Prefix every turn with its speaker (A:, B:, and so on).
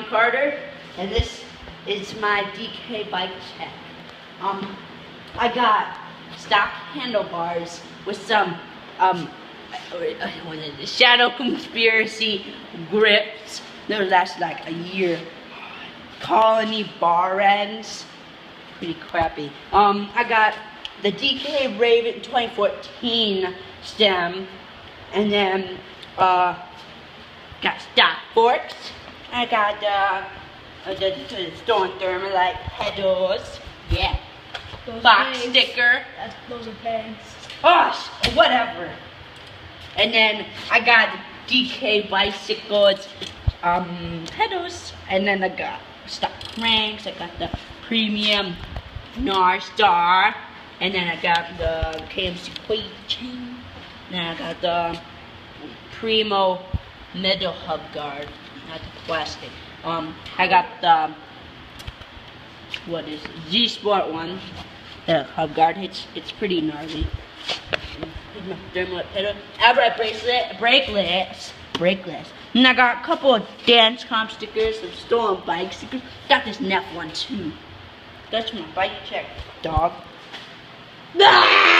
A: Carter, and this is my DK bike check. I got stock handlebars with some Shadow Conspiracy grips. Those last like a year. Colony bar ends. Pretty crappy. I got the DK Raven 2014 stem, and then got stock forks. I got the Stone Thermalite pedals. Yeah.
B: Those
A: Box
B: pegs.
A: sticker.
B: Those are pegs.
A: Oh, whatever. And then I got DK bicycles, pedals, and then I got stock cranks. I got the premium North Star, and then I got the KMC weight chain. Then I got the Primo metal hub guard, not the plastic. I got the Z Sport one. The hub guard. It's pretty gnarly. Here's my thermalite pedal. Outright brakeless. And I got a couple of dance comp stickers, some stolen bike stickers. Got this Neff one too. That's my bike check, dog. Ah!